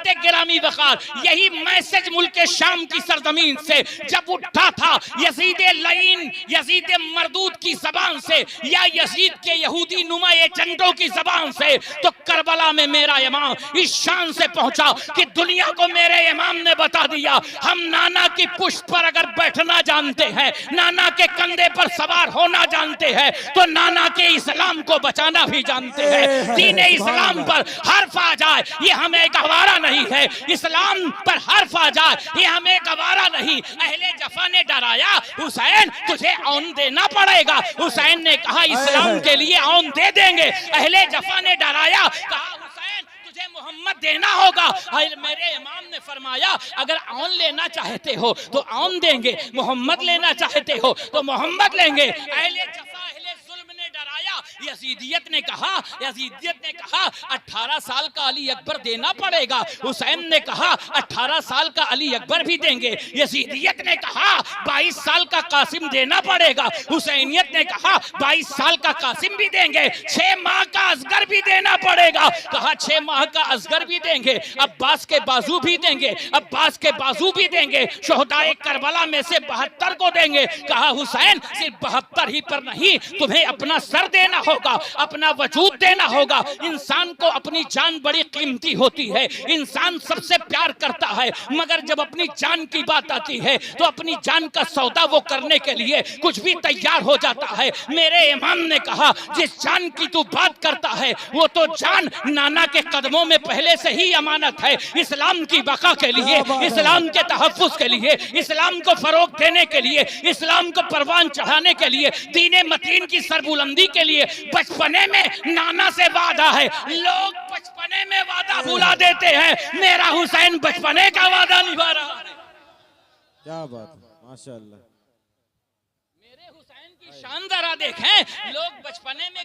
हजरत गिरामी वकार, यही मैसेज मुल्क शाम की सरजमीन से जब उठा था यजीद लईन, यजीद मरदूद की जबान से या यजीद के यहूदी नुमा एजेंटों की जबान से, तो करबला में मेरा इमाम इस शान से पहुंचा कि दुनिया को मेरे इमाम ने बता दिया, हम नाना की पुष्ट पर अगर बैठना जानते हैं, नाना के कंधे पर सवार होना जानते हैं, तो नाना के इस्लाम को बचाना भी जानते हैं। दीन इस्लाम पर हर्फ आ जाए ये हमें गवारा नहीं है, इस्लाम पर हर्फ आ जाए ये हमें गवारा नहीं। अहले जफा ने डराया, हुसैन तुझे औन देना पड़ेगा। हुसैन ने कहा इस्लाम के लिए औन दे देंगे। अहले जफा ने डराया, कहा हुसैन तुझे मोहम्मद देना होगा। मेरे इमाम ने फरमाया अगर औन लेना चाहते हो तो औन देंगे, मोहम्मद लेना चाहते हो तो मोहम्मद लेंगे। अहले जफा अहले जुल्म ने डराया, यजीदियत ने कहा 18 साल का अली अकबर देना पड़ेगा। हुसैन ने कहा 18 साल का अली अकबर भी देंगे। यजीदियत ने कहा 22 साल का कासिम देना पड़ेगा। हुसैनियत ने कहा 22 साल का कासिम भी देंगे, 6 माह का असगर भी देना पड़ेगा। कहा 6 माह का असगर भी देंगे, अब्बास के बाजू भी देंगे, अब्बास के बाजू भी देंगे, शोहदाए करबला में से 72 को देंगे। कहा हुसैन सिर्फ 72 ही पर नहीं, तुम्हें अपना सर देना होगा, अपना वजूद देना होगा। इंसान को अपनी जान बड़ी कीमती होती है, इंसान सबसे प्यार करता है, मगर जब अपनी जान की बात आती है तो अपनी जान का सौदा वो करने के लिए कुछ भी तैयार हो जाता है। मेरे इमाम ने कहा जिस जान की तू बात करता है वो तो जान नाना के कदमों में पहले से ही अमानत है। इस्लाम की बका के लिए, इस्लाम के तहफ्फुज़ के लिए, इस्लाम को फरोग देने के लिए, इस्लाम को परवान चढ़ाने के लिए, दीने मतीन की सरबुलंदी के लिए बचपने में नाना से वादा है। लोग बचपने में वादा भुला देते हैं, मेरा हुसैन बचपने का वादा निभा रहा है। क्या बात है, माशाअल्लाह। मेरे हुसैन की शान जरा देखें, लोग बचपने में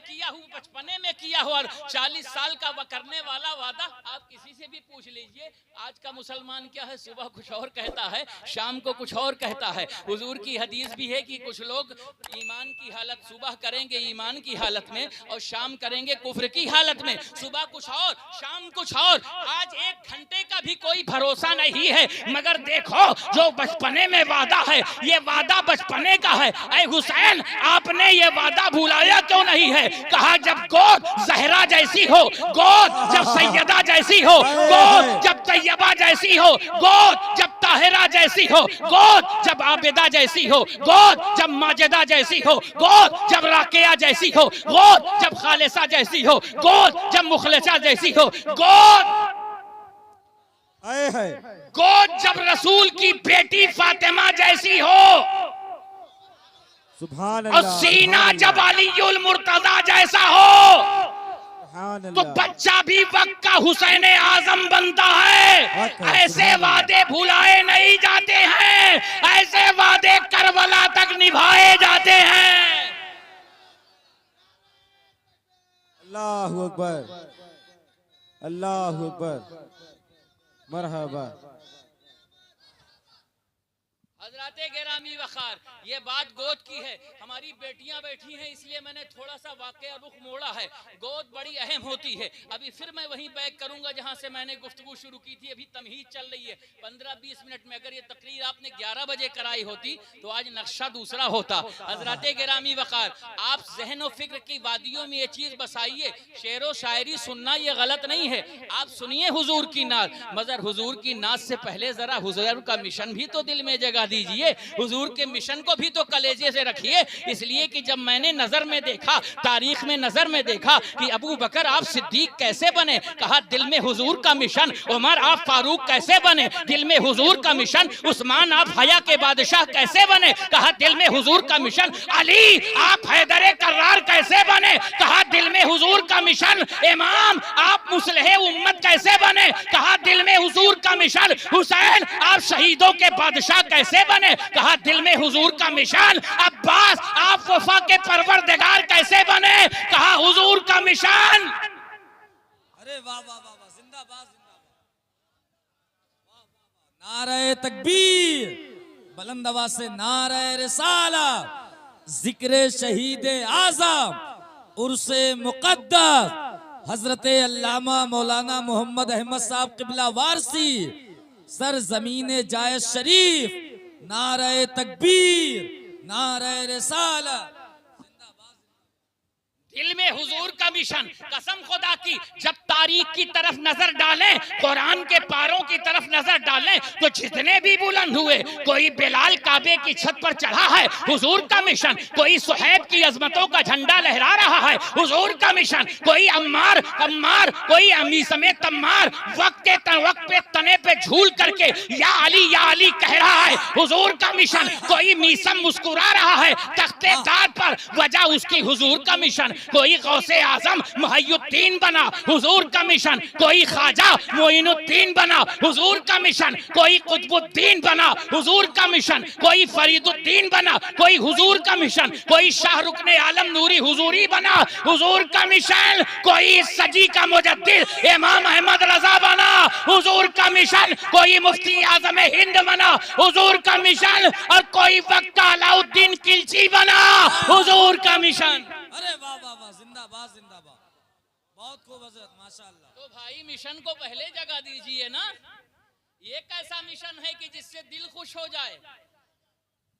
किया हुआ 40 साल का करने वाला वादा आप किसी से भी पूछ लीजिए। आज का मुसलमान क्या है, सुबह कुछ और कहता है, शाम को कुछ और कहता है। हुजूर की हदीस भी है कि कुछ लोग ईमान की हालत सुबह करेंगे ईमान की हालत में और शाम करेंगे कुफ्र की हालत में। सुबह कुछ और, शाम कुछ और। आज 1 घंटे का भी कोई भरोसा नहीं है, मगर देखो जो बचपने में वादा है ये वादा बचपने का है। ऐ हुसैन आपने ये वादा भुलाया क्यों नहीं है? कहा जब गोद जहरा जैसी हो, गोद जब सैयदा जैसी हो, गोद जब तैयबा जैसी हो, गोद जब ताहिरा जैसी हो, गोद जब आबिदा जैसी हो, गोद जब माजिदा जैसी हो, गोद जब राकिया जैसी हो, गोद जब खालिसा जैसी हो, गोद जब मुखलिसा जैसी हो, गोद जब रसूल की बेटी फातिमा जैसी हो, और सीना जब अलीउल मुर्तजा जैसा हो, तो बच्चा भी वक्त का हुसैन आजम बनता है। ऐसे वादे भुलाए नहीं जाते हैं, ऐसे वादे करबला तक निभाए जाते हैं। अल्लाहु अकबर, अल्लाहु अकबर, मरहबा। हज़राते गिरामी वक़ार, ये बात गोद की है, हमारी बेटियां बैठी हैं इसलिए मैंने थोड़ा सा वाक़या रुख मोड़ा है। गोद बड़ी अहम होती है। अभी फिर मैं वहीं बैक करूंगा जहां से मैंने गुफ्तगू शुरू की थी। अभी तमहीद चल रही है 15-20 मिनट में। अगर ये तकरीर आपने 11 बजे कराई होती तो आज नक्शा दूसरा होता। हज़राते गिरामी वक़ार, आप ज़हन व फिक्र की वादियों में ये चीज़ बसाइए, शेर व शायरी सुनना ये गलत नहीं है। आप सुनिए हुजूर की नात, मगर हुजूर की नात से पहले जरा हुजूर का मिशन भी तो दिल में जगह दीजिए, हुजूर के मिशन को भी तो कलेजे से रखिए। इसलिए कि जब मैंने नजर में देखा, तारीख में नजर में देखा कि अबू बकर आप सिद्दीक कैसे बने, कहा दिल में हुजूर का मिशन। उमर आप फारूक कैसे बने, दिल में हुजूर का मिशन। उस्मान आप हया के बादशाह कैसे बने, कहा दिल में हुजूर का मिशन। अली आप हैदर कर्रार कैसे बने, कहा दिल में हुजूर का मिशन। इमाम आप मुसलह उम्मत कैसे बने, कहा दिल में हुजूर का मिशन। हुसैन आप शहीदों के बादशाह कैसे बने, कहा दिल में हुजूर का मिशन। अब्बास आप वफा के परवरदिगार कैसे बने, कहा हुजूर का मिशन। अरे वाह वाह वाह, जिंदाबाद जिंदाबाद, नारे तकबीर, बुलंद आवाज से नारे रिसाला, जिक्र शहीद आज़म, उर्से मुक़द्दस हजरत अल्लामा मौलाना मोहम्मद अहमद साहब किबला वारसी सर जमीन जायज शरीफ, नारे तकबीर, नारे रिसालत। दिल में हुजूर का मिशन, कसम खुदा की जब तारीख की तरफ नजर डालें, कुरान के पारों की तरफ नजर डालें, तो जितने भी बुलंद हुए, कोई बिलाल काबे की छत पर चढ़ा है, हुजूर का मिशन, कोई सुहैब की अजमतों का झंडा लहरा रहा है, हुजूर का मिशन, कोई अम्मार कोई अमी समेत अम्मार वक्त पे तने पे झूल करके या अली कह रहा है, हुजूर का मिशन, कोई मीसम मुस्कुरा रहा है तख्तेदार पर, वजह उसकी हुजूर का मिशन, कोई गौसे आजम मुहय्युद्दीन बना, हुजूर का मिशन, कोई ख्वाजा मोइनुद्दीन बना, हुजूर का मिशन, कोई कुतुबुद्दीन बना, हुजूर का मिशन, कोई फरीदुद्दीन बना, कोई हुजूर का मिशन, कोई शाहरुख आलम नूरी हुजूरी बना, हुजूर का मिशन, कोई सजी का मुजद्दिद इमाम अहमद रजा बना, हुजूर का मिशन, कोई मुफ्ती आजम हिंद बना, हुजूर का मिशन, और कोई वक्त का अलाउद्दीन खिलजी बना, हुजूर का मिशन। अरे वाह वाह वाह, जिंदाबाद जिंदाबाद, बहुत खूब हजरत, माशाअल्लाह। तो भाई मिशन को पहले जगह दीजिए ना। ये कैसा मिशन है कि जिससे दिल खुश हो जाए?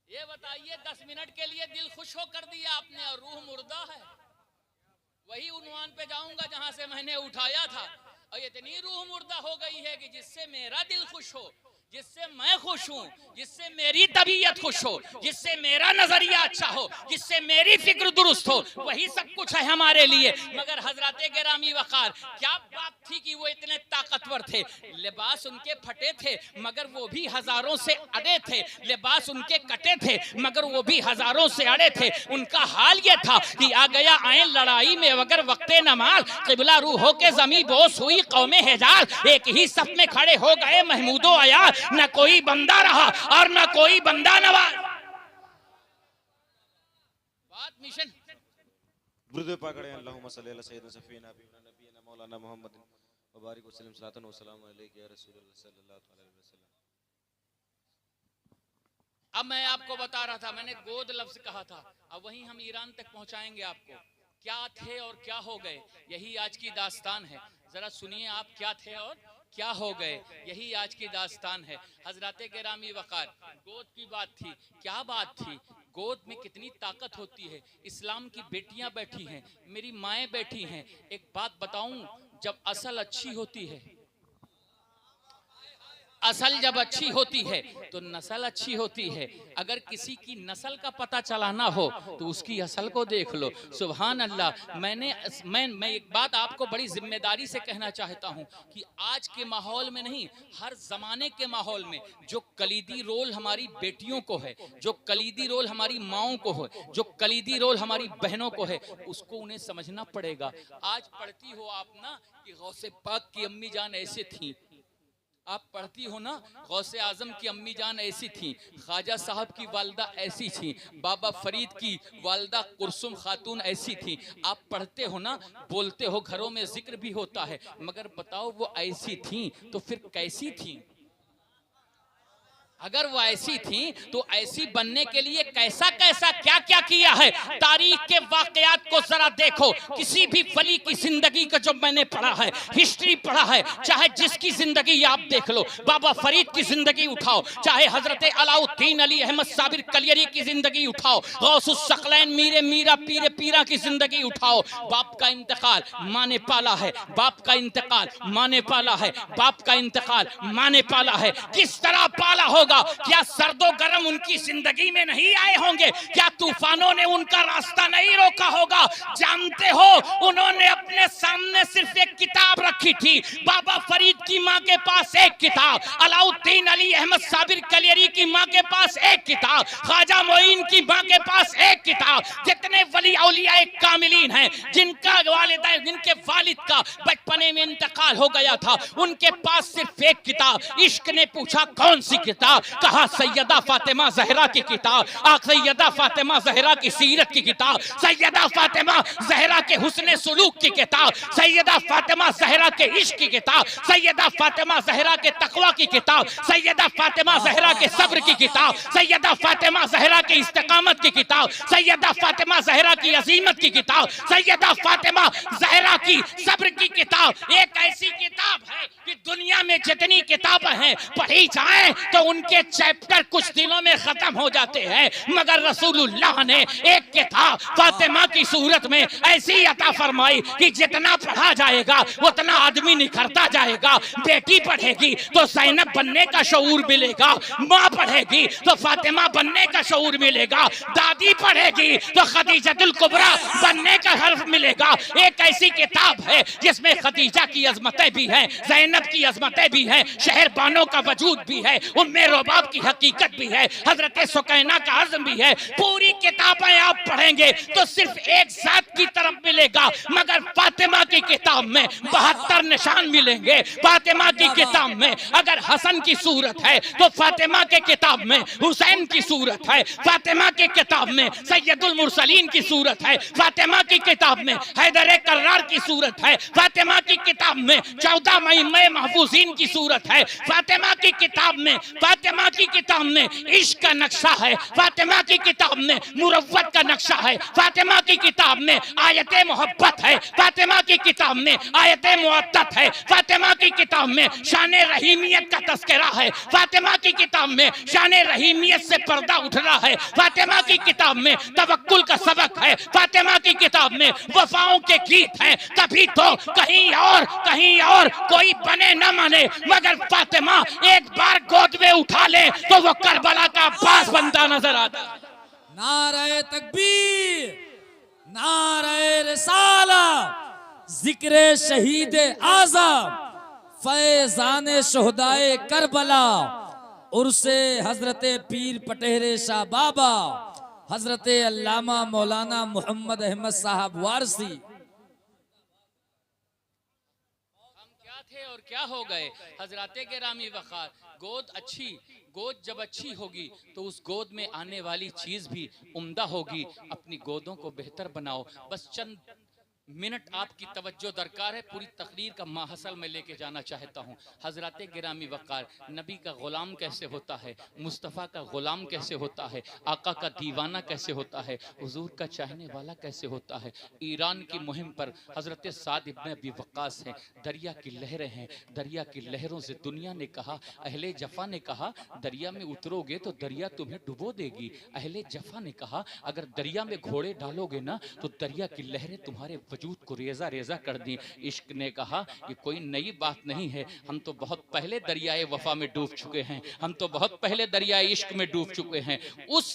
ये बताइए, 10 मिनट के लिए दिल खुश हो कर दिया आपने और रूह मुर्दा है। वही उन्वान पे जाऊंगा जहां से मैंने उठाया था, और इतनी रूह मुर्दा हो गई है कि जिससे मेरा दिल खुश हो, जिससे मैं खुश हूं, जिससे मेरी तबीयत खुश हो, जिससे मेरा नजरिया अच्छा हो, जिससे मेरी फिक्र दुरुस्त हो, वही सब कुछ है हमारे लिए। मगर हजरत गिरामी वकार, क्या बात थी कि वो इतने ताकतवर थे, लिबास उनके फटे थे मगर वो भी हजारों से अड़े थे, लिबास उनके कटे थे मगर वो भी हजारों से अड़े थे। उनका हाल ये था कि आ गया आए लड़ाई में अगर वक्ते नमाज, किबला रूह हो के जमी बोस हुई कौमे हिजाज, एक ही सफ में खड़े हो गए महमूदो अयाज, न कोई बंदा रहा और न कोई बंदा नवाज। बात मिशन बुर्दे पकड़े, अल्लाहुम्मा सल्ली अला सय्यिदना सफीना नबीना मौलाना मोहम्मद व बारिक वसल्लम सलातन व सलाम अलैका या रसूलल्लाह सल्लल्लाहु अलैहि वसल्लम। अब मैं आपको बता रहा था, मैंने गोद लफ्ज कहा था, अब वहीं हम ईरान तक पहुंचाएंगे आपको। क्या थे और क्या हो गए, यही आज की दास्तान है। जरा सुनिए आप, क्या थे और क्या हो गए, यही आज की दास्तान है। हजरत गिरामी वकार, गोद की बात थी, क्या बात थी, गोद में कितनी ताकत होती है। इस्लाम की बेटियां बैठी हैं, मेरी माएँ बैठी हैं। एक बात बताऊं, जब असल अच्छी होती है, असल जब अच्छी होती है तो नस्ल अच्छी होती है। अगर किसी की नस्ल का पता चलाना हो तो उसकी असल को देख लो। सुभान अल्लाह। मैं एक बात आपको बड़ी जिम्मेदारी से कहना चाहता हूं कि आज के माहौल में नहीं, हर जमाने के माहौल में जो कलीदी रोल हमारी बेटियों को है, जो कलीदी रोल हमारी माओं को है, जो कलीदी रोल हमारी बहनों को है, उसको उन्हें समझना पड़ेगा। आज पढ़ती हो आप ना कि गौसे पाक की अम्मी जान ऐसे थी, आप पढ़ती हो ना गौसे आजम की अम्मी जान ऐसी थी, ख्वाजा साहब की वालदा ऐसी थी, बाबा फरीद की वालदा कुरसुम खातून ऐसी थी। आप पढ़ते हो ना, बोलते हो, घरों में जिक्र भी होता है, मगर बताओ वो ऐसी थी तो फिर कैसी थी? अगर वो ऐसी थी तो ऐसी बनने के लिए कैसा कैसा क्या क्या किया है। तारीख के वाकयात को जरा देखो, किसी भी वली की जिंदगी का जो मैंने पढ़ा है, हिस्ट्री पढ़ा है, चाहे जिसकी जिंदगी आप देख लो, बाबा फरीद की जिंदगी उठाओ, चाहे हजरत अलाउद्दीन अली अहमद साबिर कलियरी की जिंदगी उठाओ, गौसुस सकलैन मीरा पीरा की जिंदगी उठाओ। बाप का इंतकाल माँ ने पाला है, बाप का इंतकाल माँ ने पाला है, बाप का इंतकाल माँ ने पाला है। किस तरह पाला हो? क्या सर्दो गर्म उनकी जिंदगी में नहीं आए होंगे? क्या तूफानों ने उनका रास्ता नहीं रोका होगा? जानते हो, उन्होंने अपने सामने सिर्फ एक किताब रखी थी। बाबा फरीद की माँ के पास एक किताब, अलाउद्दीन अली अहमद साबिर कलियरी की माँ के पास एक किताब, ख्वाजा मोइन की माँ के पास एक किताब। जितने वली औलिया कामिलीन हैं, जिनके वालिद का बचपने में इंतकाल हो गया था, उनके पास सिर्फ एक किताब। इश्क ने पूछा कौन सी किताब? कहा सैयदा फातिमा जहरा की किताब। सैयदा फातिमा जहरा की सीरत की किताब, सैयदा फातिमा जहरा के हुस्न सुलूक की किताब, सैयदा फातिमा जहरा के इश्क की किताब, सैयदा फातिमा जहरा के तकवा की किताब, सैयदा फातिमा जहरा के सब्र की किताब, सैयदा फातिमा जहरा की इस्तिकामत की किताब, सैयदा फातिमा जहरा की अजीमत की किताब, सैयदा फातिमा जहरा की सब्र की किताब एक ऐसी किताब है कि दुनिया में जितनी किताबें हैं पढ़ी जाएं तो उनके चैप्टर कुछ दिनों में खत्म हो जाते हैं, मगर रसूलुल्लाह ने एक किताब फातिमा की सूरत में ऐसी अता फरमाई कि जितना पढ़ा जाएगा उतना आदमी निखरता जाएगा। बेटी पढ़ेगी तो ज़ैनब बनने का शऊर मिलेगा, माँ पढ़ेगी तो फातिमा बनने का शऊर मिलेगा, दादी पढ़ेगी तो खदीजतुल कुबरा बनने का हर्फ मिलेगा। एक ऐसी किताब है जिसमें खदीजा की अजमतें भी हैं, ज़ैनब की अजमतें भी हैं, शहरबानों का वजूद भी है, उम्मे रुबाब की हकीकत भी है, हजरत सुकैना का आज़म भी है। पूरी किताबें आप पढ़ेंगे तो सिर्फ एक जात की तरफ मिलेगा, मगर फातिमा की किताब में 72 निशान मिलेंगे। फातिमा की किताब में अगर हसन की सूरत है तो फातिमा के किताब में हुसैन की सूरत है, फातिमा की किताब में सैयदुल मुरसलीन की सूरत है, फातिमा की किताब में हैदर कर्रार की सूरत है, फातिमा की किताब में 14 मई महफूजीन की सूरत है, फातिमा की किताब में इश्क का नक्शा है, फातिमा की किताब में मुरव्वत का नक्शा है, फातिमा की किताब में आयत मोहब्बत है, फातिमा की किताब में आयत मुअत्तत है, फातिमा की किताब में शान रहीमियत का तस्करा है, फातिमा की किताब में शान रहीमियत से पर्दा उठ रहा है, फातिमा की किताब में तवक्कुल का सबक है, फातिमा की किताब में वफाओं के गीत हैं। कभी तो कहीं और कोई बने न माने, मगर फातिमा एक बार गोद में उठा ले तो वो करबला का अब्बास बनता नजर आता। नारे तकबीर, नारे रिसाला, जिक्र शहीद आज़म, फैज़ान शोहदाए करबला, उर्से हजरत पीर पटेरे शाह बाबा, हजरत अल्लामा मौलाना मोहम्मद अहमद साहब वारसी। और क्या हो गए हजराते गिरामी वक़ार। गोद जब अच्छी होगी तो उस गोद में आने वाली चीज भी उम्दा होगी। अपनी गोदों को बेहतर बनाओ। बस चंद मिनट आपकी तवज्जो दरकार है। पूरी तकरीर का माहसल में लेके जाना चाहता हूँ। हजराते गिरामी वक़ार, नबी का ग़ुलाम कैसे होता है, मुस्तफ़ा का ग़ुलाम कैसे होता है, आका का दीवाना कैसे होता है, हुजूर का चाहने वाला कैसे होता है। ईरान की मुहिम पर हजरत साद इब्न अबी वक्कास हैं। दरिया की लहरें हैं, दरिया की लहरों से दुनिया ने कहा, अहले जफ़ा ने कहा, दरिया में उतरोगे तो दरिया तुम्हें डुबो देगी। अहले जफ़ा ने कहा, अगर दरिया में घोड़े डालोगे ना तो दरिया की लहरें तुम्हारे वजूद को रेजा रेजा कर दी। इश्क ने कहा, ये कोई नई बात नहीं है, हम तो बहुत पहले दरियाए वफा में डूब चुके हैं, हम तो बहुत पहले दरियाए इश्क में डूब चुके हैं। उस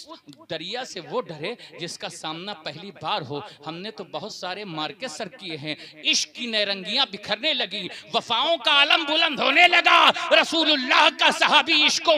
दरिया से वो डरे जिसका सामना पहली बार हो। हमने तो बहुत सारे मार्के सर किए हैं। इश्क की नैरंगियां बिखरने लगी, वफाओं का आलम बुलंद होने लगा। रसूलुल्लाह का सहाबी इश्को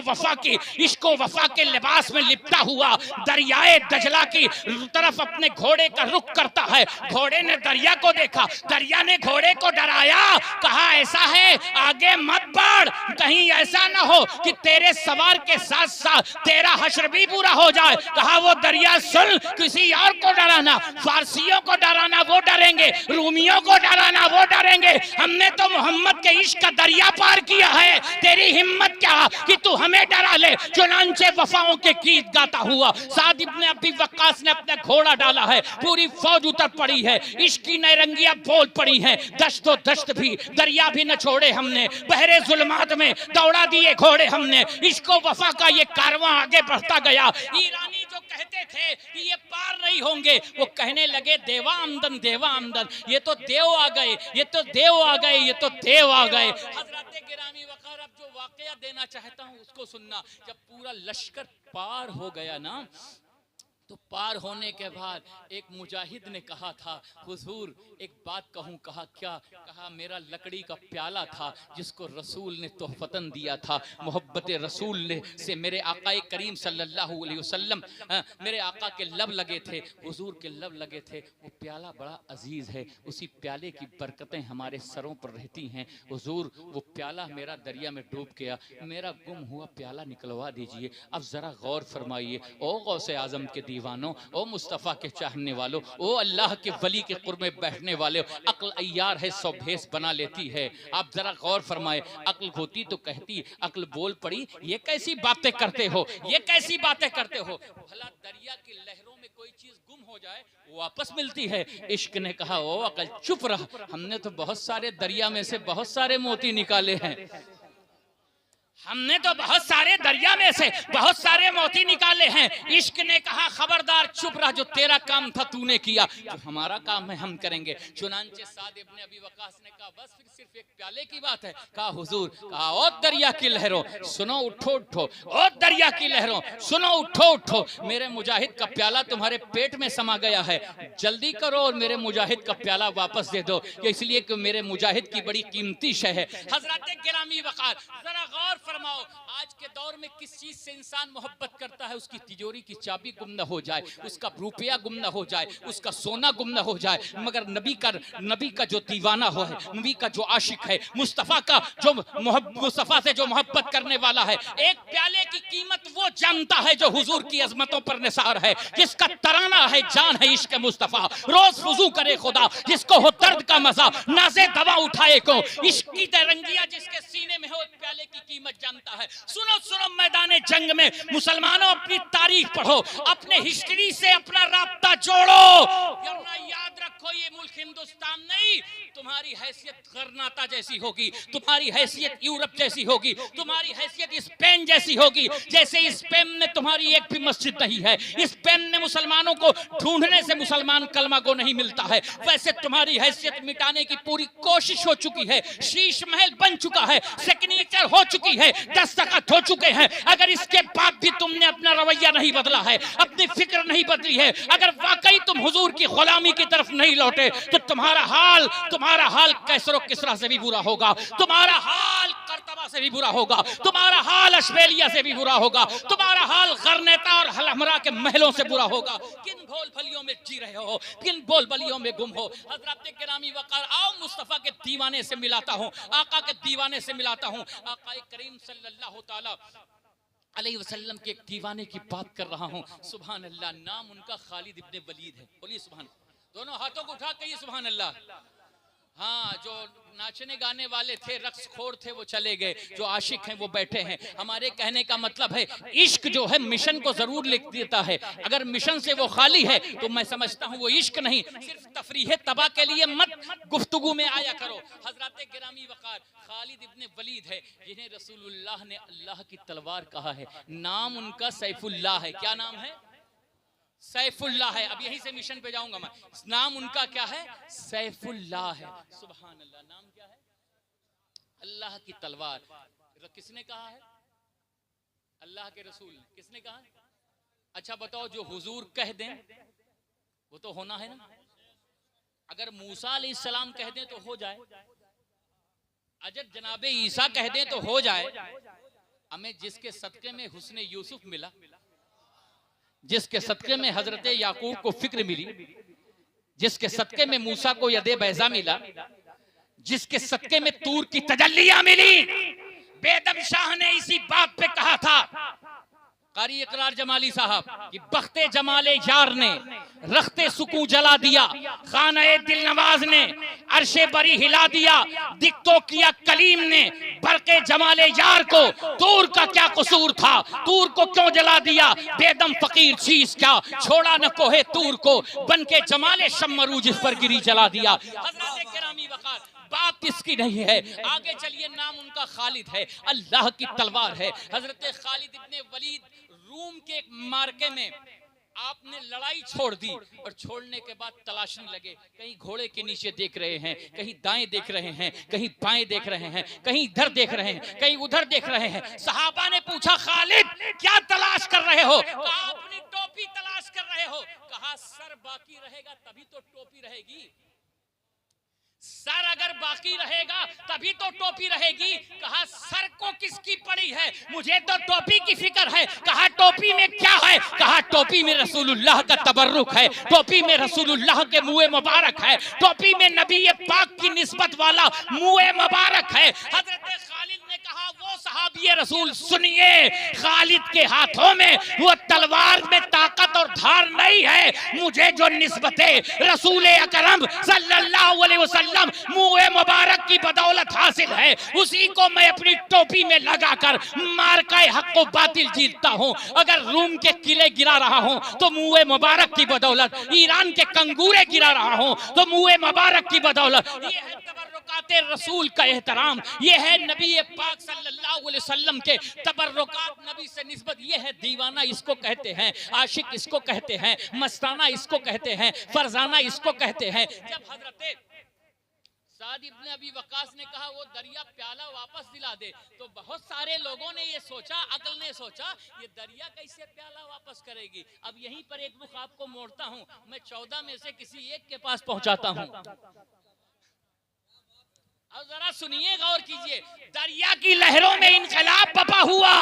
वफा के लिबास में लिपटा हुआ दरियाए दजला की तरफ अपने घोड़े का रुख करता है। घोड़े ने दरिया को देखा, दरिया ने घोड़े को डराया, कहा ऐसा है आगे मत बढ़, कहीं ऐसा ना हो कि तेरे सवार के साथ साथ तेरा हश्र भी पूरा हो जाए। कहा वो दरिया सुन, किसी और को डराना, फारसियों को डराना वो डरेंगे, रूमियों को डराना वो डरेंगे, हमने तो मोहम्मद के इश्क का दरिया पार किया है। तेरी हिम्मत क्या कि तू हमें डरा ले। चुनांचे वफाओं के गीत गाता हुआ साद इब्न अबी वक्कास ने अपना घोड़ा डाला है। पूरी फौज उतर पड़ी है, इश्क की नैरंगियां बोल पड़ी हैं। दश्तो दश्त भी दरिया भी न छोड़े हमने, बहरे जुल्मात में दौड़ा दिए घोड़े हमने। इश्को वफा का ये कारवां आगे बढ़ता गया। ईरानी जो कहते थे कि ये पार नहीं होंगे, वो कहने लगे देवा आमदन, देवा आमदन, ये तो देव आ गए, ये तो देव आ गए, ये तो देव आ गए। हजरत गिरामी वक़ार, अब जो वाकया देना चाहता हूँ उसको सुनना। जब पूरा लश्कर पार हो गया ना, तो पार होने के बाद एक मुजाहिद ने कहा था, हुजूर एक बात कहूँ। कहा क्या? कहा मेरा लकड़ी का प्याला था जिसको रसूल ने तोहफतन दिया था। मोहब्बत रसूल ने से मेरे आका करीम सल्लल्लाहु अलैहि वसल्लम, मेरे आका के लब लगे थे, हुजूर के लब लगे थे। वो प्याला बड़ा अजीज़ है, उसी प्याले की बरकतें हमारे सरों पर रहती हैं। हुजूर वो प्याला मेरा दरिया में डूब गया, मेरा गुम हुआ प्याला निकलवा दीजिए। अब ज़रा गौर फरमाइए, ओ गौसे आज़म के दीवानों, ओ मुस्तफ़ा के चाहने वालों, ओ अल्लाह के वली के कुर्ब में बैठने वाले, अक्ल अय्यार है सौ भेस बना लेती है। आप जरा गौर फरमाए, अक्ल होती तो कहती, अक्ल बोल पड़ी, ये कैसी बातें करते हो, ये कैसी बातें करते हो। भला दरिया की लहरों में कोई चीज गुम हो जाए वो वापस मिलती है। इश्क ने कहा, ओ अकल चुप रह, हमने तो बहुत सारे दरिया में से बहुत सारे मोती निकाले हैं, हमने तो बहुत सारे दरिया में से बहुत सारे मोती निकाले हैं। इश्क ने कहा, खबरदार चुप रह, जो तेरा काम था तूने किया, जो हमारा काम है हम करेंगे। चुनांचे साद इब्ने अबी वकास ने कहा, बस फिर सिर्फ एक प्याले की बात है। कहा हुजूर, कहा ओ दरिया की लहरों सुनो, उठो उठो, ओ दरिया की लहरों सुनो, उठो उठो, मेरे मुजाहिद का प्याला तुम्हारे पेट में समा गया है, जल्दी करो और मेरे मुजाहिद का प्याला वापस दे दो, इसलिए कि मेरे मुजाहिद की बड़ी कीमती शय है। हजरत गिरामी वकार, जरा गौर फरमाओ, आज के दौर में किस चीज से इंसान मोहब्बत करता है, उसकी तिजोरी की चाबी गुम न हो जाए, उसका रुपया गुम न हो जाए, उसका सोना गुम न हो जाए, मगर नबी का जो दीवाना हो है, नबी का जो आशिक है, मुस्तफ़ा का जो मुस्तफ़ा से जो मोहब्बत करने वाला है, एक प्याले की कीमत वो जानता है जो हुजूर की अजमतों पर निसार है, जिसका तराना है जान है इश्क मुस्तफ़ा, रोज वुज़ू करे खुदा, जिसको हो दर्द का मजा, नाज़े दवा उठाए को, इश्क की तरंगियां जिसके सीने में हो, प्याले की कीमत जानता है। सुनो सुनो, मैदान जंग में मुसलमानों अपनी तारीख पढ़ो, अपने हिस्ट्री से अपना राब्ता जोड़ो, याद रखो ये मुल्क हिंदुस्तान नहीं, तुम्हारी हैसियत गरनाता जैसी होगी, तुम्हारी हैसियत यूरोप जैसी होगी, तुम्हारी हैसियत स्पेन जैसी होगी। जैसे स्पेन में तुम्हारी एक भी मस्जिद नहीं है, स्पेन में मुसलमानों को ढूंढने से मुसलमान कलमा को नहीं मिलता है, वैसे तुम्हारी हैसियत मिटाने की पूरी कोशिश हो चुकी है, शीश महल बन चुका है, सिग्नेचर हो चुकी है, दस्तखत हो चुके हैं। अगर इसके बाद भी तुमने अपना रवैया नहीं बदला है, अपनी फिक्र नहीं बदली है, अगर वाकई तुम हुजूर की गुलामी की तरफ नहीं लौटे, तो तुम्हारा हाल कैसरो किसरा से भी बुरा होगा, तुम्हारा हाल कर्तबा से भी बुरा होगा, तुम्हारा हाल अशबेलिया से भी बुरा होगा, तुम्हारा हाल गरनेता और हलहमरा के महलों से बुरा होगा। किन भोल भलियों में जी रहे हो, किन भोल भलियों में गुम हो। हजरत गिरामी वकार, आओ मुस्तफा के दीवाने से मिलाता हूं, आका के दीवाने से मिलाता हूं। आका करीम सल्लल्लाहु ताला अलैहि वसल्लम के एक दीवाने की बात कर रहा हूं। सुभान अल्लाह, नाम उनका खालिद इब्ने वलीद है। बोलिए सुभान, दोनों हाथों को उठा कहिए सुभान अल्लाह। हाँ, जो नाचने गाने वाले थे, रक्स खोर थे, वो चले गए, जो आशिक हैं वो बैठे हैं। हमारे कहने का मतलब है, इश्क जो है मिशन को जरूर लिख देता है, अगर मिशन से वो खाली है तो मैं समझता हूँ वो इश्क नहीं, सिर्फ तफरीह तबा के लिए मत गुफ्तगू में आया करो। हजरत गिरामी वकार खालिद इब्ने वलीद है, जिन्हें रसूलुल्लाह ने अल्लाह की तलवार कहा है। नाम उनका सैफुल्लाह है। क्या नाम है? सैफुल्लाह है। अब यहीं से मिशन पे जाऊंगा मैं। नाम उनका क्या है? सैफुल्लाह है। सुभान अल्लाह। नाम क्या है? अल्लाह की तलवार। किसने कहा है? अल्लाह के रसूल। किसने कहा? अच्छा बताओ, जो हुजूर कह दें वो तो होना है ना। अगर मूसा अलैहिस्सलाम कह दें तो हो जाए, अजर जनाबे ईसा कह दें तो हो जाए। हमें जिसके सदके में हुस्ने यूसुफ मिला, जिसके सदके में हजरत याकूब को फिक्र मिली, जिसके सदके में मूसा को यदे बैजा मिला, जिसके सदके में तूर की तजल्लियां मिली, बेदम शाह ने इसी बात पे कहा था, कारी इकरार जमाली साहब, कि बख्ते जमाले यार ने रखते सुकून जला दिया, खाने दिल नवाज ने अर्शे बरी हिला दिया, दिक्तो किया कलीम ने बरके जमाले यार को, तूर का क्या कसूर था, तूर को क्यों जला दिया, बेदम फकीर चीज क्या छोड़ा न कोहे तूर को, बन के जमाले शम्मरू जिस पर गिरी जला दिया। हजरत गिरामी वकार, बात किसकी नहीं है, आगे चलिए। नाम उनका खालिद है, अल्लाह की तलवार है। हजरत खालिद इब्ने वलीद रूम के एक मार्के में आपने लड़ाई छोड़ दी और छोड़ने के बाद तलाशने लगे, कहीं घोड़े के नीचे देख रहे हैं, कहीं दाएं देख रहे हैं, कहीं बाएं देख रहे हैं, कहीं इधर देख रहे हैं, कहीं उधर देख रहे हैं। सहाबा ने पूछा, खालिद क्या तलाश कर रहे हो? कहा अपनी टोपी तलाश कर रहे हो। कहा सर बाकी रहेगा तभी तो टोपी रहेगी, सर अगर बाकी रहेगा तभी तो टोपी रहेगी। कहा सर को किसकी पड़ी है? मुझे तो टोपी की फिक्र है। कहा टोपी में क्या है? कहा टोपी में रसूलुल्लाह का तबर्रुक है, टोपी में रसूलुल्लाह के मुँह मुबारक है, टोपी में नबी पाक की निस्बत वाला मुँह मुबारक है। हजरत खालिद ने कहा वो सहाबी रसूल सुनिए, खालिद के हाथों में वो तलवार में ताकत और धार नहीं है, मुझे जो निस्बते रसूल अकरम सल्लल्लाहु अलैहि वसल्लम मुँह मुबारक की बदौलत हासिल है, उसी को मैं अपनी टोपी में लगाकर मार्का हक को बातिल जीतता हूँ। अगर रूम के किले गिरा रहा हूँ तो मुँह मुबारक की बदौलत, ईरान के कंगूरे गिरा रहा हूँ तो मुँह मुबारक की बदौलत। ये है तबर्रुकाते रसूल का एहतराम, ये है नबी पाक सल्लल्लाहु अलैहि वसल्लम के तबर्रुकात, नबी से निस्बत। ये है दीवाना इसको कहते हैं, आशिक इसको कहते हैं, मस्ताना इसको कहते हैं, फरजाना इसको कहते हैं। जब हजरत साद इब्ने अबी वक्कास ने कहा वो दरिया प्याला वापस दिला दे, तो बहुत सारे लोगों ने ये सोचा, अकल ने सोचा ये दरिया कैसे प्याला वापस करेगी। अब यहीं पर एक रुख आपको मोड़ता हूँ, मैं 14 में से किसी एक के पास पहुंचाता हूँ। अब जरा सुनिए, गौर कीजिए, दरिया की लहरों में इनकलाब बपा हुआ,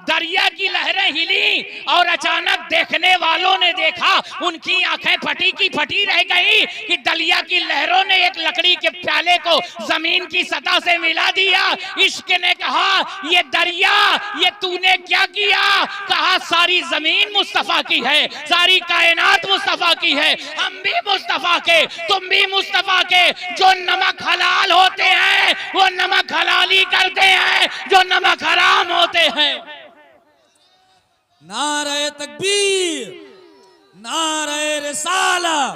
दरिया की लहरें हिली और अचानक देखने वालों ने देखा, उनकी आंखें फटी की फटी रह गई कि दरिया की लहरों ने एक लकड़ी के प्याले को जमीन की सतह से मिला दिया। इश्क ने कहा ये दरिया, ये तूने क्या किया? कहा सारी जमीन मुस्तफा की है, सारी कायनात मुस्तफा की है, हम भी मुस्तफा के, तुम भी मुस्तफा के। जो नमक हलाल होते हैं वो नमक हलाली करते हैं, जो नमक हराम होते हैं। नारे तकबीर, नारे रिसालत,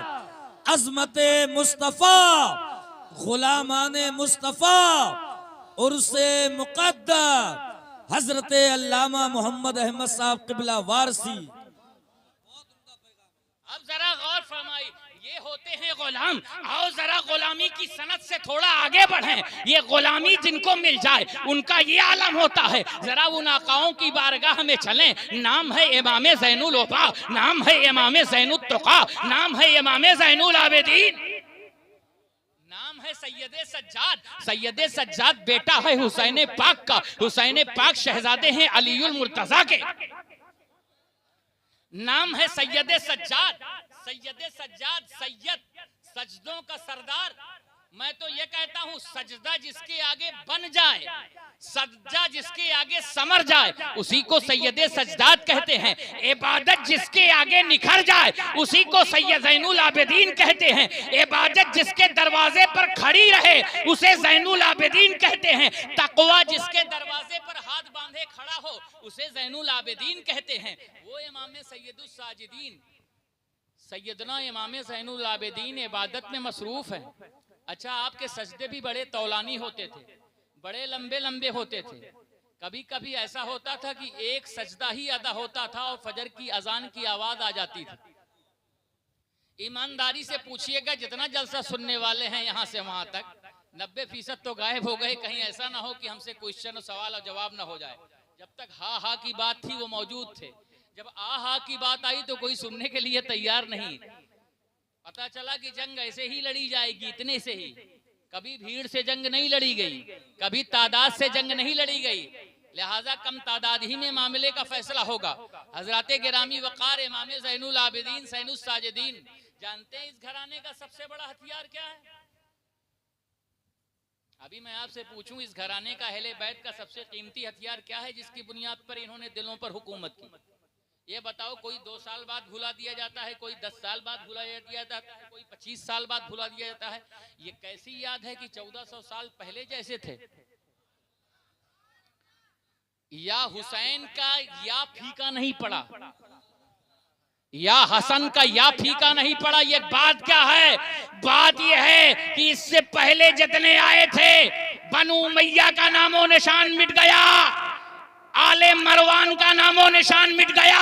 अज़मते मुस्तफा, गुलामाने मुस्तफा, उर्से मुक़द्दस हजरत अल्लामा मोहम्मद अहमद साहब क़िबला वारसी। अब जरा गौर फरमाई, ये होते हैं गुलाम। आओ जरा गुलामी की सनत से थोड़ा आगे बढ़ें। ये गुलामी जिनको मिल जाए उनका ये आलम होता है। जरा उन आकाओं की बारगाह में चलें। नाम है इमाम ज़ैनुल वफ़ा, नाम है इमाम ज़ैनुत तुक़ा, नाम है इमाम ज़ैनुल आबिदीन, नाम है सैयदे सज्जाद। सैयदे सज्जाद बेटा है हुसैन पाक का, हुसैन पाक शहजादे हैं अलीउल मुर्तज़ा के। नाम है सैयदे सज्जाद, सैयदे सज्जाद, सैयद सजदों का सरदार। मैं तो ये कहता हूँ सजदा जिसके आगे बन जाए, सज्जा जिसके आगे समर जाए, उसी को सैयदे सज्जाद कहते हैं। इबादत जिसके आगे निखर जाए उसी को सैयद ज़ैनुल आबिदीन कहते हैं। इबादत जिसके दरवाजे पर खड़ी रहे उसे ज़ैनुल आबिदीन कहते हैं। तक़वा जिसके दरवाजे पर हाथ बांधे खड़ा हो उसे ज़ैनुल आबिदीन कहते हैं। वो इमाम सैयदुस साजिदीन, सैयदना इमाम ज़ैनुल आबिदीन इबादत में मसरूफ है। अच्छा, आपके सजदे भी बड़े तौलानी होते थे, बड़े लंबे लंबे होते थे। कभी कभी ऐसा होता था कि एक सजदा ही अदा होता था और फजर की अजान की आवाज आ जाती थी। ईमानदारी से पूछिएगा, जितना जलसा सुनने वाले हैं यहाँ से वहां तक, 90% तो गायब हो गए। कहीं ऐसा ना हो कि हमसे क्वेश्चन और सवाल और जवाब ना हो जाए। जब तक हा हा की बात थी वो मौजूद थे, जब आ हा की बात आई तो कोई सुनने के लिए तैयार नहीं। पता चला कि जंग ऐसे ही लड़ी जाएगी, इतने से ही। कभी भीड़ से जंग नहीं लड़ी गई, कभी तादाद से जंग नहीं लड़ी गई, लिहाजा कम तादाद ही में मामले का फैसला होगा। हजरत गिरामी वक़ार इमाम ज़ैनुल आबिदीन ज़ैनुस साजिदीन, जानते हैं इस घराने का सबसे बड़ा हथियार क्या है? अभी मैं आपसे पूछूं, इस घराने का अहले बैत का सबसे कीमती हथियार क्या है जिसकी बुनियाद पर इन्होंने दिलों पर हुकूमत की? ये बताओ। कोई 2 साल बाद भुला दिया जाता है, कोई 10 साल बाद भुला दिया जाता है, कोई 25 साल बाद भुला दिया जाता है। ये कैसी याद है कि 1400 साल पहले जैसे थे? या हुसैन का या फीका नहीं पड़ा, या हसन का या फीका नहीं पड़ा। ये बात क्या है? बात यह है कि इससे पहले जितने आए थे, बनु उमैया का नामो निशान मिट गया, आले मरवान का नामो निशान मिट गया,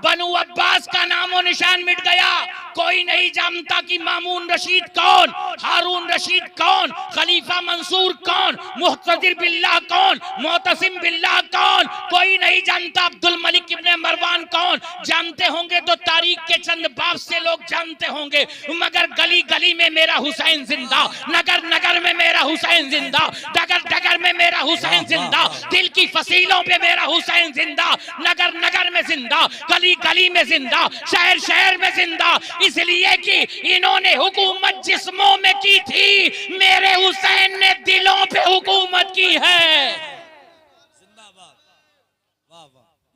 बनु अब्बास का नामो निशान मिट गया। कोई नहीं जानता कि मामून रशीद कौन, हारून रशीद कौन, खलीफा मंसूर कौन, मुहतसिर बिल्लाह कौन, मोतसिम बिल्लाह कौन, कोई नहीं जानता। अब्दुल मलिक इब्ने मरवान कौन? जानते होंगे तो तारीख के चंद बाब से लोग जानते होंगे, मगर गली गली में मेरा हुसैन जिंदा, नगर नगर में मेरा हुसैन जिंदा, डगर डगर में मेरा हुसैन जिंदा, दिल की फसीलों पे मेरा हुसैन जिंदा, नगर नगर में जिंदा, गली गली में जिंदा, शहर शहर में जिंदा। इसलिए कि इन्होंने हुकूमत जिस्मों में की थी, मेरे हुसैन ने दिलों पे हुकूमत की है।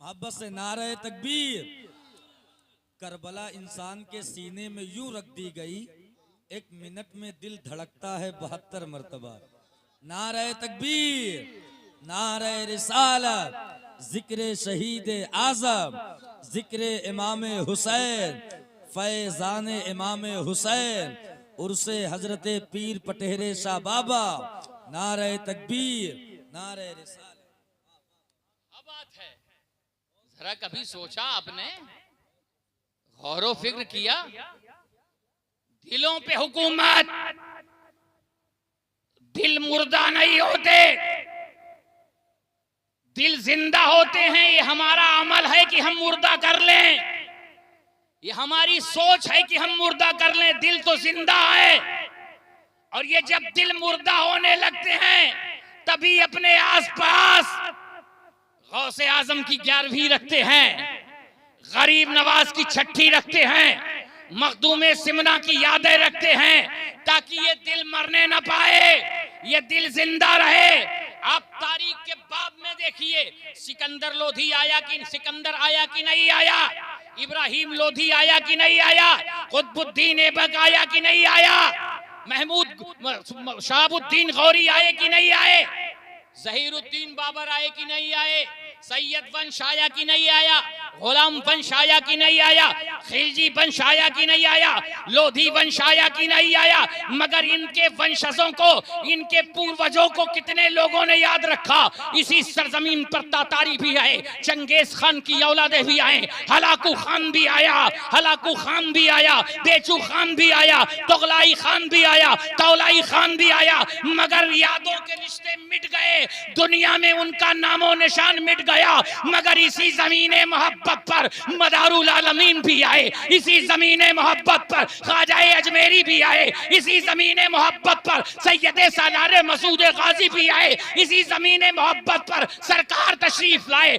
मोहब्बत से नारे तकबीर। करबला इंसान के सीने में यूं रख दी गई, 1 मिनट में दिल धड़कता है 72 मरतबा। नारे तकबीर, नारे रिसालत, जिक्र शहीद आजम, जिक्र इमाम हुसैन, फैजान इमाम हुसैन, उर्से हजरत पीर पटेरे शाह बाबा। नारे तकबीर, नारे रिसालत। क्या बात है, जरा कभी सोचा आपने, गौर फिक्र किया? दिलों पे हुकूमत, दिल मुर्दा नहीं होते, दिल जिंदा होते हैं। ये हमारा अमल है कि हम मुर्दा कर लें, ये हमारी सोच है कि हम मुर्दा कर लें। दिल तो जिंदा है, और ये जब दिल मुर्दा होने लगते हैं तभी अपने आसपास गौसे आजम की 11वीं रखते हैं, गरीब नवाज की 6ठी रखते हैं, मखदूमे सिमना की यादें रखते हैं, ताकि ये दिल मरने न पाए, ये दिल जिंदा रहे। आप तारीख के बाब में देखिए, सिकंदर लोधी आया कि सिकंदर आया कि नहीं आया, इब्राहिम लोधी आया कि नहीं आया, कुतुबुद्दीन ऐबक आया कि नहीं आया, महमूद शहाबुद्दीन गौरी आए कि नहीं आए, जहीरुद्दीन बाबर आए कि नहीं आए, सैयद वंश आया कि नहीं आया, गुलाम वंश आया कि नहीं आया, खिलजी वंश आया कि नहीं आया, लोधी वंश आया कि नहीं आया। मगर इनके वंशजों को, इनके पूर्वजों को कितने लोगों ने याद रखा। इसी सरजमीन पर तातारी भी आए, चंगेज खान की औलादे भी आए, हलाकू खान भी आया, हलाकू खान भी आया, बेचू खान भी आया, तुगलाई खान भी आया, तौलाई खान भी आया। मगर यादों के रिश्ते मिट गए, दुनिया में उनका नामो निशान मिट गया। मगर इसी ज़मीने मोहब्बत पर मदारुल आलमीन भी आए, इसी ज़मीने मोहब्बत पर ख्वाजाए अजमेरी भी आए, इसी ज़मीने मोहब्बत पर सैयदे सालार मसूद गाजी भी आए, इसी ज़मीने मोहब्बत पर सरकार तशरीफ लाए।